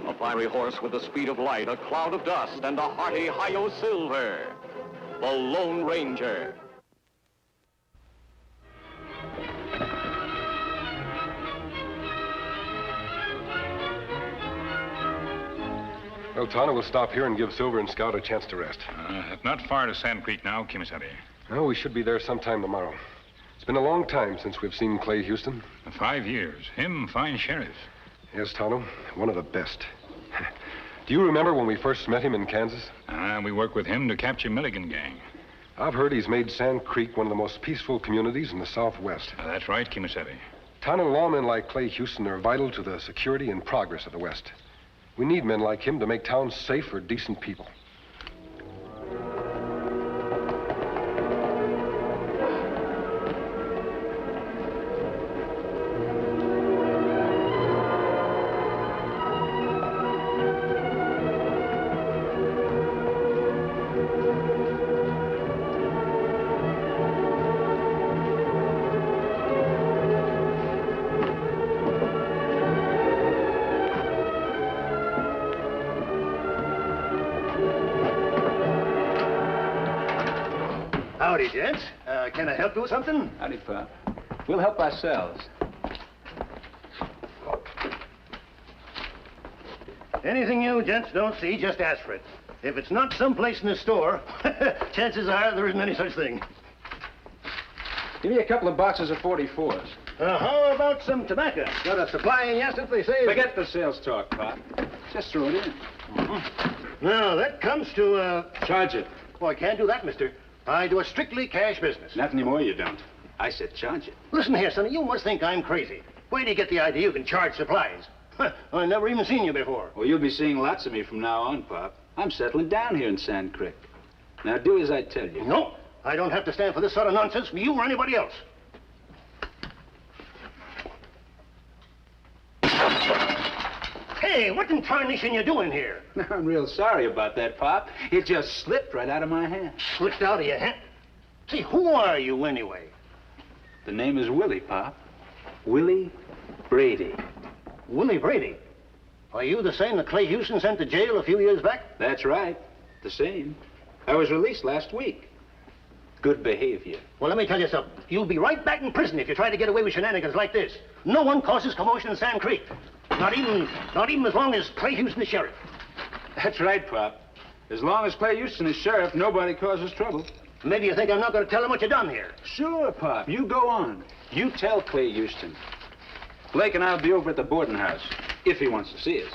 A fiery horse with the speed of light, a cloud of dust, and a hearty Hi-Yo Silver, the Lone Ranger. Well, Tonto, we'll stop here and give Silver and Scout a chance to rest. Not far to Sand Creek now, Kemo Sabe. No, we should be there sometime tomorrow. It's been a long time since we've seen Clay Houston. 5 years. Him, fine sheriff. Yes, Tonto, one of the best. Do you remember when we first met him in Kansas? We worked with him to capture Milligan gang. I've heard he's made Sand Creek one of the most peaceful communities in the Southwest. That's right, Kemo Sabe. Town and lawmen like Clay Houston are vital to the security and progress of the West. We need men like him to make towns safe for decent people. Howdy, gents. Can I help you with something? Howdy, Pop. We'll help ourselves. Anything you gents don't see, just ask for it. If it's not someplace in the store, chances are there isn't any such thing. Give me a couple of boxes of 44s. How about some tobacco? Got a supply in yes, if they say... Forget the sales talk, Pop. Just throw it in. Now, that comes to, Charge it. Well, I can't do that, mister. I do a strictly cash business. Not anymore, you don't. I said charge it. Listen here, sonny, you must think I'm crazy. Where do you get the idea you can charge supplies? I never even seen you before. Well, you'll be seeing lots of me from now on, Pop. I'm settling down here in Sand Creek. Now, do as I tell you. No, I don't have to stand for this sort of nonsense from you or anybody else. Hey, what in tarnation you doing here? I'm real sorry about that, Pop. It just slipped right out of my hand. Slipped out of your hand? See, who are you anyway? The name is Willie, Pop. Willie Brady. Willie Brady? Are you the same that Clay Houston sent to jail a few years back? That's right. The same. I was released last week. Good behavior. Well, let me tell you something. You'll be right back in prison if you try to get away with shenanigans like this. No one causes commotion in Sand Creek. Not even as long as Clay Houston is sheriff. That's right, Pop. As long as Clay Houston is sheriff, nobody causes trouble. Maybe you think I'm not going to tell him what you done here. Sure, Pop. You go on. You tell Clay Houston. Blake and I'll be over at the boarding house, if he wants to see us.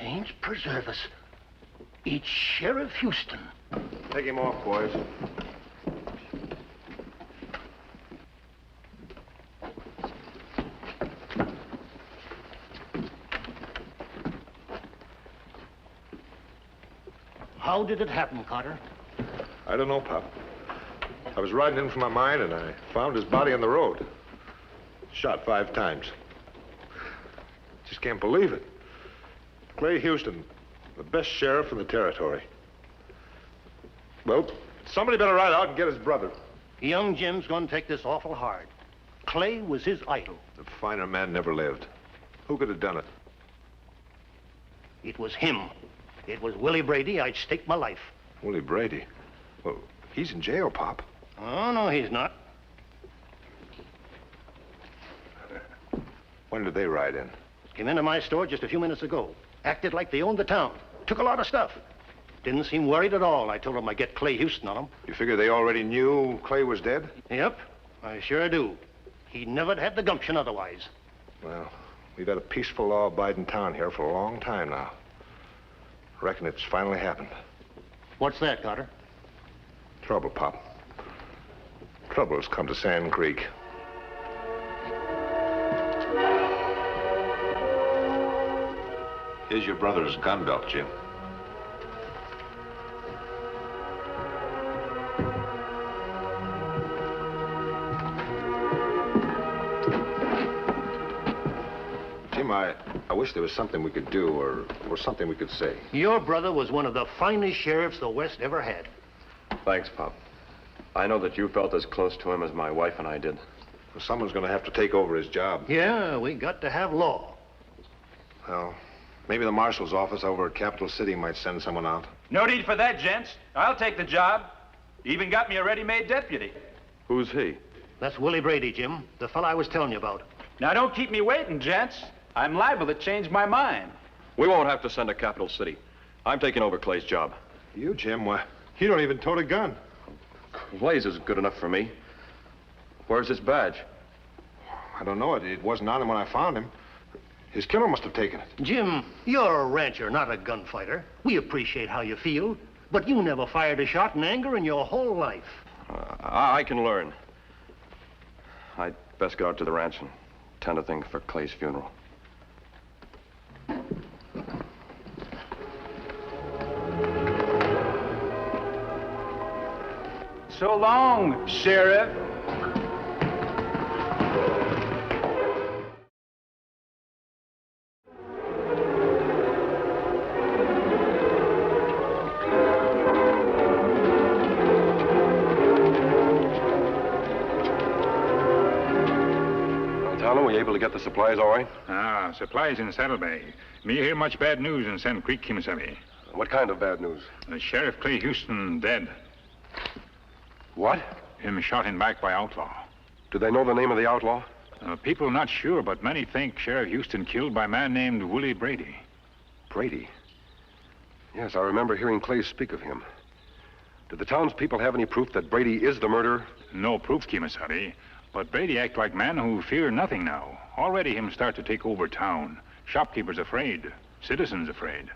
Saints preserve us. It's Sheriff Houston. Take him off, boys. How did it happen, Carter? I don't know, Pop. I was riding in from my mine, and I found his body on the road. Shot 5 times. Just can't believe it. Clay Houston, the best sheriff in the territory. Well, somebody better ride out and get his brother. Young Jim's going to take this awful hard. Clay was his idol. A finer man never lived. Who could have done it? It was him. It was Willie Brady. I'd stake my life. Willie Brady? Well, he's in jail, Pop. Oh, no, he's not. When did they ride in? Came into my store just a few minutes ago. Acted like they owned the town. Took a lot of stuff. Didn't seem worried at all. I told them I'd get Clay Houston on them. You figure they already knew Clay was dead? Yep, I sure do. He never had the gumption otherwise. Well, we've had a peaceful, law-abiding town here for a long time now. Reckon it's finally happened. What's that, Carter? Trouble, Pop. Trouble has come to Sand Creek. Here's your brother's gun belt, Jim. Jim, I wish there was something we could do or something we could say. Your brother was one of the finest sheriffs the West ever had. Thanks, Pop. I know that you felt as close to him as my wife and I did. Well, someone's going to have to take over his job. Yeah, we got to have law. Well, maybe the marshal's office over at Capital City might send someone out. No need for that, gents. I'll take the job. Even got me a ready-made deputy. Who's he? That's Willie Brady, Jim, the fella I was telling you about. Now, don't keep me waiting, gents. I'm liable to change my mind. We won't have to send to Capital City. I'm taking over Clay's job. You, Jim, why, you don't even tote a gun. Clay's is good enough for me. Where's his badge? I don't know. It wasn't on him when I found him. His killer must have taken it. Jim, you're a rancher, not a gunfighter. We appreciate how you feel, but you never fired a shot in anger in your whole life. I can learn. I'd best get out to the ranch and tend to things for Clay's funeral. So long, Sheriff. Tonto, were you able to get the supplies all right? Ah, supplies in Saddlebag. Me hear much bad news in Sand Creek, Kemo Sabe. What kind of bad news? Sheriff Clay Houston dead. What? Him shot in back by outlaw. Do they know the name of the outlaw? People not sure, but many think Sheriff Houston killed by a man named Willie Brady. Brady? Yes, I remember hearing Clay speak of him. Do the townspeople have any proof that Brady is the murderer? No proof, Kemo Sabe, but Brady act like man who fear nothing now. Already him start to take over town. Shopkeepers afraid. Citizens afraid.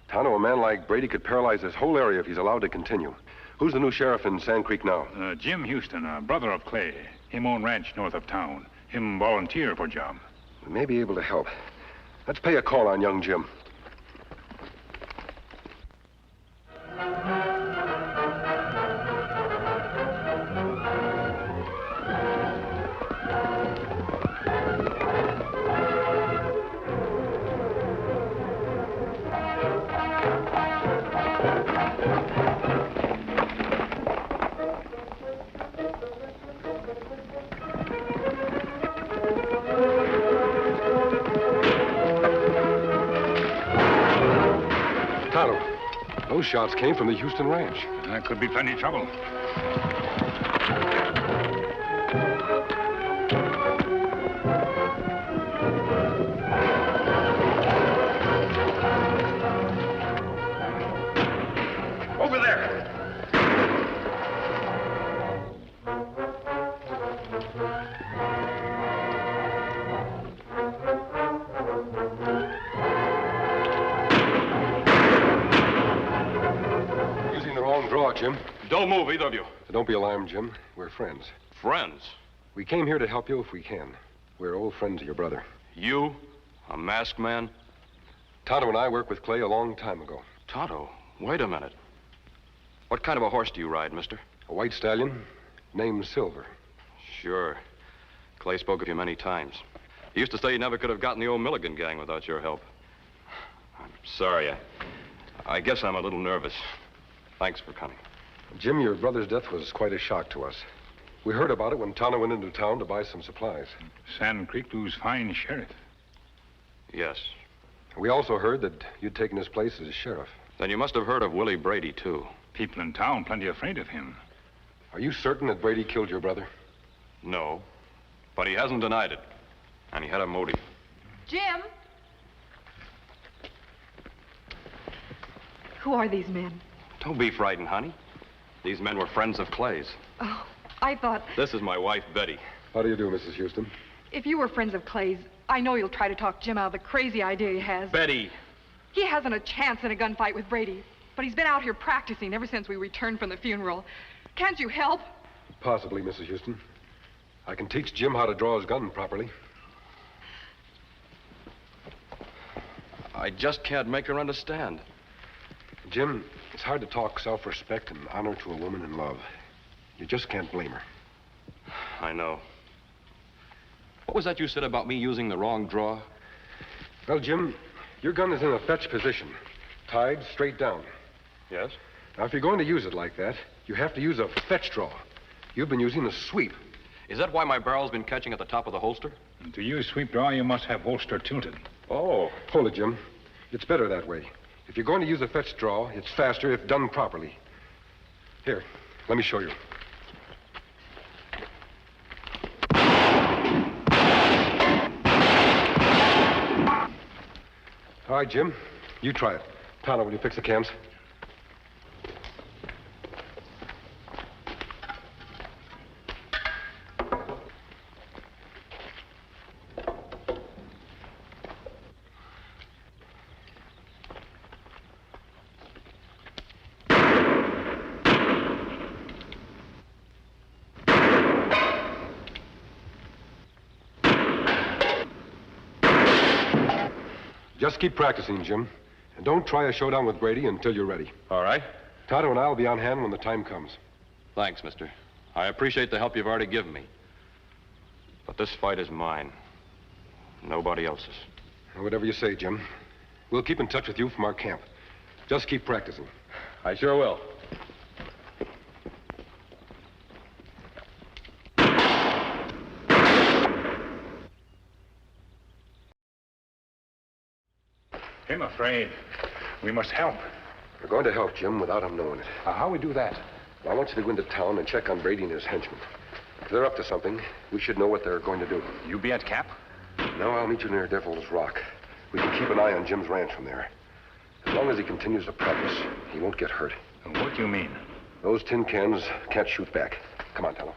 Tonto, a man like Brady could paralyze this whole area if he's allowed to continue. Who's the new sheriff in Sand Creek now? Jim Houston, a brother of Clay. Him own ranch north of town. Him volunteer for job. We may be able to help. Let's pay a call on young Jim. Those shots came from the Houston ranch. That could be plenty of trouble. Over there! Jim. Don't move, either of you. Don't be alarmed, Jim. We're friends. Friends? We came here to help you if we can. We're old friends of your brother. You? A masked man? Tonto and I worked with Clay a long time ago. Tonto? Wait a minute. What kind of a horse do you ride, mister? A white stallion named Silver. Sure. Clay spoke of you many times. He used to say he never could have gotten the old Milligan gang without your help. I'm sorry. I guess I'm a little nervous. Thanks for coming. Jim, your brother's death was quite a shock to us. We heard about it when Tonto went into town to buy some supplies. Sand Creek lose fine sheriff. Yes. We also heard that you'd taken his place as sheriff. Then you must have heard of Willie Brady, too. People in town plenty afraid of him. Are you certain that Brady killed your brother? No. But he hasn't denied it. And he had a motive. Jim! Who are these men? Don't be frightened, honey. These men were friends of Clay's. Oh, I thought... This is my wife, Betty. How do you do, Mrs. Houston? If you were friends of Clay's, I know you'll try to talk Jim out of the crazy idea he has. Betty! He hasn't a chance in a gunfight with Brady, but he's been out here practicing ever since we returned from the funeral. Can't you help? Possibly, Mrs. Houston. I can teach Jim how to draw his gun properly. I just can't make her understand. Jim, it's hard to talk self-respect and honor to a woman in love. You just can't blame her. I know. What was that you said about me using the wrong draw? Well, Jim, your gun is in a fetch position, tied straight down. Yes? Now, if you're going to use it like that, you have to use a fetch draw. You've been using a sweep. Is that why my barrel's been catching at the top of the holster? And to use sweep draw, you must have holster tilted. Oh. Hold it, Jim. It's better that way. If you're going to use a fetch draw, it's faster if done properly. Here, let me show you. All right, Jim, you try it. Tonto, will you fix the cams? Just keep practicing, Jim. And don't try a showdown with Brady until you're ready. All right. Tonto and I will be on hand when the time comes. Thanks, mister. I appreciate the help you've already given me. But this fight is mine. Nobody else's. Whatever you say, Jim. We'll keep in touch with you from our camp. Just keep practicing. I sure will. I'm afraid. We must help. We're going to help Jim without him knowing it. How we do that? Well, I want you to go into town and check on Brady and his henchmen. If they're up to something, we should know what they're going to do. You be at camp? No, I'll meet you near Devil's Rock. We can keep an eye on Jim's ranch from there. As long as he continues to practice, he won't get hurt. What do you mean? Those tin cans can't shoot back. Come on, Tonto.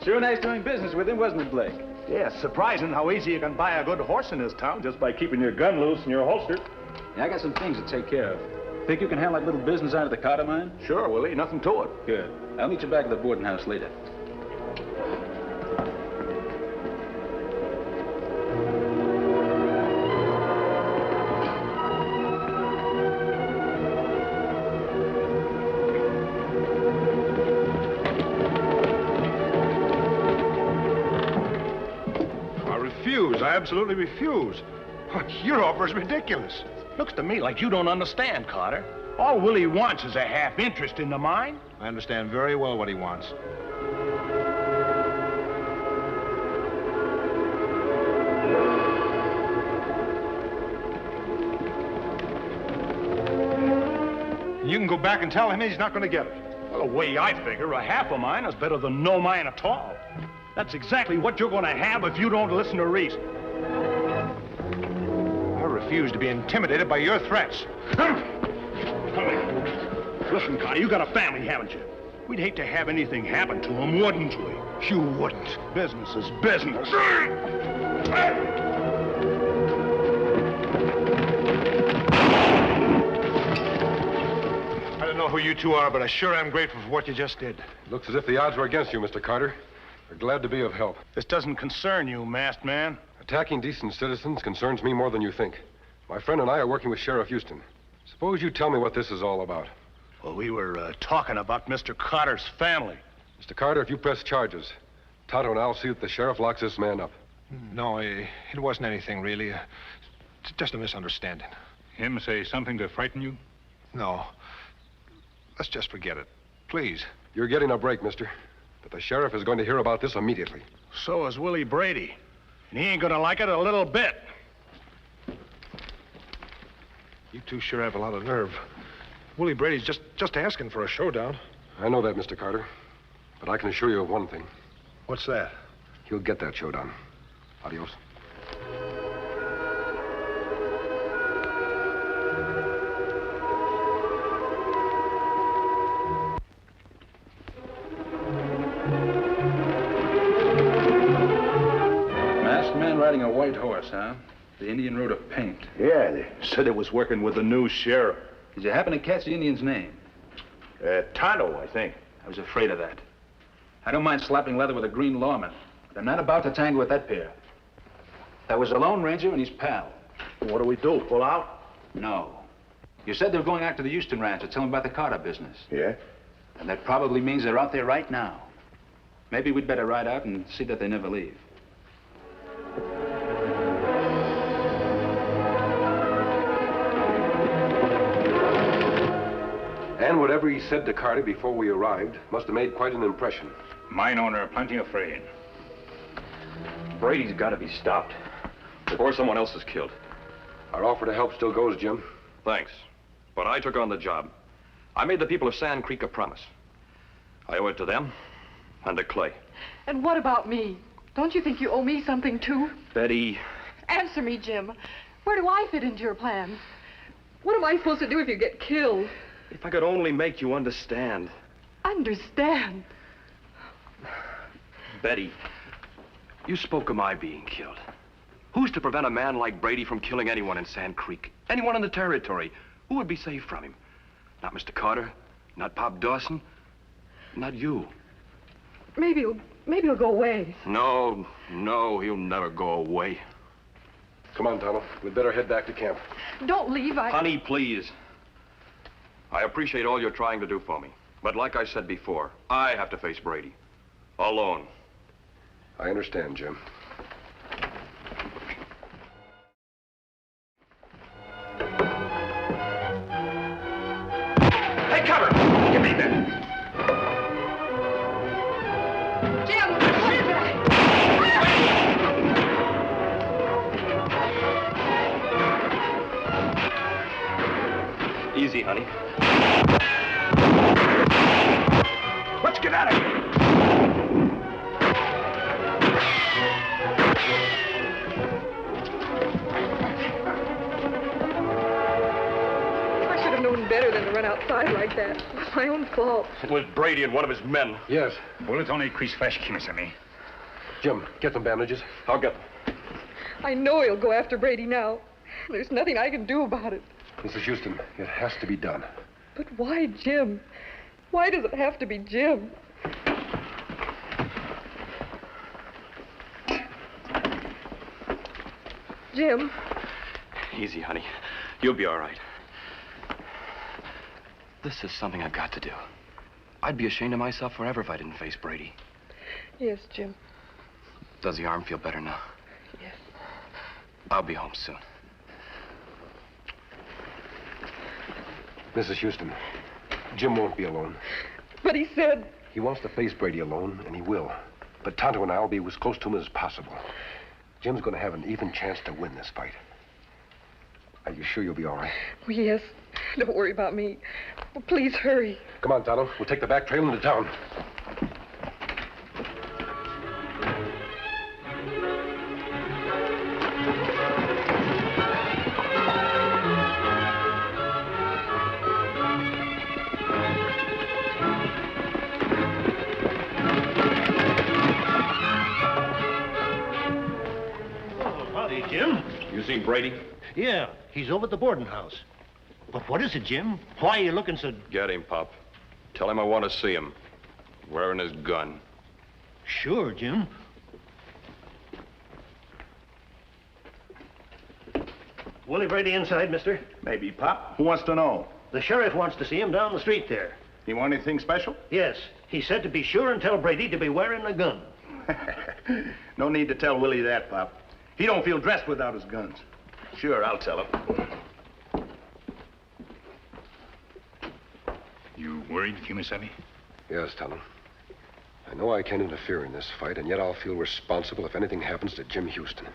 Sure nice doing business with him, wasn't it, Blake? Yeah, it's surprising how easy you can buy a good horse in this town just by keeping your gun loose in your holster. Yeah, I got some things to take care of. Think you can handle that little business out of the Carter mine? Sure, Willie, nothing to it. Good. I'll meet you back at the boarding house later. I absolutely refuse. Your offer is ridiculous. Looks to me like you don't understand, Carter. All Willie wants is a half interest in the mine. I understand very well what he wants. You can go back and tell him he's not going to get it. Well, the way I figure, a half a mine is better than no mine at all. That's exactly what you're going to have if you don't listen to reason. I refuse to be intimidated by your threats. Come here. Listen, Connie, you got a family, haven't you? We'd hate to have anything happen to him, wouldn't we? You wouldn't. Business is business. I don't know who you two are, but I sure am grateful for what you just did. Looks as if the odds were against you, Mr. Carter. We're glad to be of help. This doesn't concern you, masked man. Attacking decent citizens concerns me more than you think. My friend and I are working with Sheriff Houston. Suppose you tell me what this is all about. Well, we were talking about Mr. Carter's family. Mr. Carter, if you press charges, Tonto and I'll see that the sheriff locks this man up. No, it wasn't anything, really. It's just a misunderstanding. Him say something to frighten you? No. Let's just forget it. Please. You're getting a break, mister. But the sheriff is going to hear about this immediately. So is Willie Brady. And he ain't gonna like it a little bit. You two sure have a lot of nerve. Willie Brady's just asking for a showdown. I know that, Mr. Carter. But I can assure you of one thing. What's that? He'll get that showdown. Adios. huh? The Indian rode a paint. Yeah, they said it was working with the new sheriff. Did you happen to catch the Indian's name? Tonto, I think. I was afraid of that. I don't mind slapping leather with a green lawman, but I'm not about to tangle with that pair. That was the Lone Ranger and his pal. What do we do, pull out? No. You said they were going out to the Houston ranch to tell them about the Carter business. Yeah? And that probably means they're out there right now. Maybe we'd better ride out and see that they never leave. And whatever he said to Carter before we arrived must have made quite an impression. Mine owner are plenty afraid. Brady's got to be stopped before someone else is killed. Our offer to help still goes, Jim. Thanks. But I took on the job. I made the people of Sand Creek a promise. I owe it to them and to Clay. And what about me? Don't you think you owe me something, too? Betty. Answer me, Jim. Where do I fit into your plans? What am I supposed to do if you get killed? If I could only make you understand. Understand? Betty, you spoke of my being killed. Who's to prevent a man like Brady from killing anyone in Sand Creek? Anyone in the territory? Who would be safe from him? Not Mr. Carter, not Pop Dawson, not you. Maybe he'll go away. No, he'll never go away. Come on, Tonto. We'd better head back to camp. Don't leave, Honey, please. I appreciate all you're trying to do for me. But like I said before, I have to face Brady. Alone. I understand, Jim. Take cover! Give me that! Jim, what is it? Easy, honey. Let's get out of here! I should have known better than to run outside like that. It was my own fault. It was Brady and one of his men. Yes. Bullets only increase flesh, Kemo Sabe. Jim, get some bandages. I'll get them. I know he'll go after Brady now. There's nothing I can do about it. Mrs. Houston, it has to be done. But why Jim? Why does it have to be Jim? Jim. Easy, honey. You'll be all right. This is something I've got to do. I'd be ashamed of myself forever if I didn't face Brady. Yes, Jim. Does the arm feel better now? Yes. I'll be home soon. Mrs. Houston, Jim won't be alone. But he said... He wants to face Brady alone, and he will. But Tonto and I will be as close to him as possible. Jim's going to have an even chance to win this fight. Are you sure you'll be all right? Oh, yes. Don't worry about me. Well, please hurry. Come on, Tonto. We'll take the back trail into town. Jim? You seen Brady? Yeah, he's over at the boarding house. But what is it, Jim? Why are you looking so... Get him, Pop. Tell him I want to see him. Wearing his gun. Sure, Jim. Willie Brady inside, mister? Maybe, Pop. Who wants to know? The sheriff wants to see him down the street there. You want anything special? Yes. He said to be sure and tell Brady to be wearing a gun. No need to tell Willie that, Pop. He don't feel dressed without his guns. Sure, I'll tell him. You worried, Kemo Sabe? Yes, Tonto. I know I can't interfere in this fight, and yet I'll feel responsible if anything happens to Jim Houston.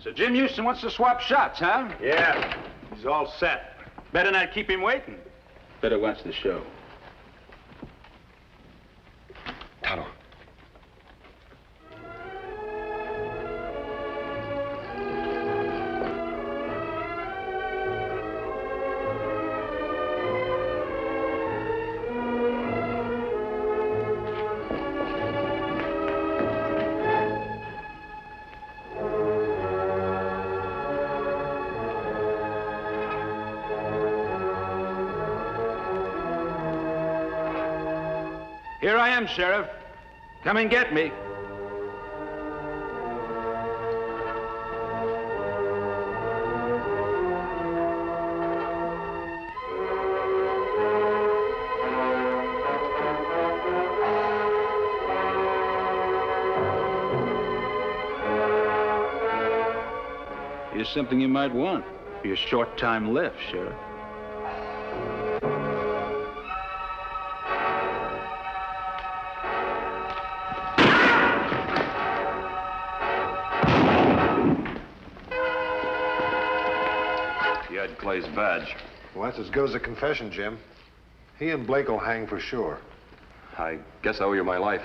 So Jim Houston wants to swap shots, huh? Yeah, he's all set. Better not keep him waiting. Better watch the show. Tonto. Here I am, Sheriff. Come and get me. Here's something you might want for your short time left, Sheriff. He had Clay's badge. Well, that's as good as a confession, Jim. He and Blake will hang for sure. I guess I owe you my life.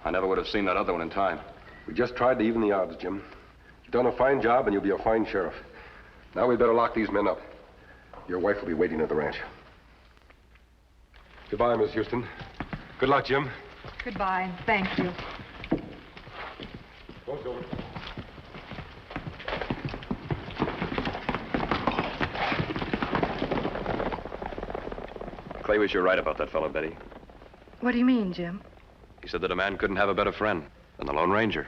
I never would have seen that other one in time. We just tried to even the odds, Jim. You've done a fine job, and you'll be a fine sheriff. Now we'd better lock these men up. Your wife will be waiting at the ranch. Goodbye, Miss Houston. Good luck, Jim. Goodbye, and thank you. Go, Silver. Clay was sure right about that fellow, Betty. What do you mean, Jim? He said that a man couldn't have a better friend than the Lone Ranger.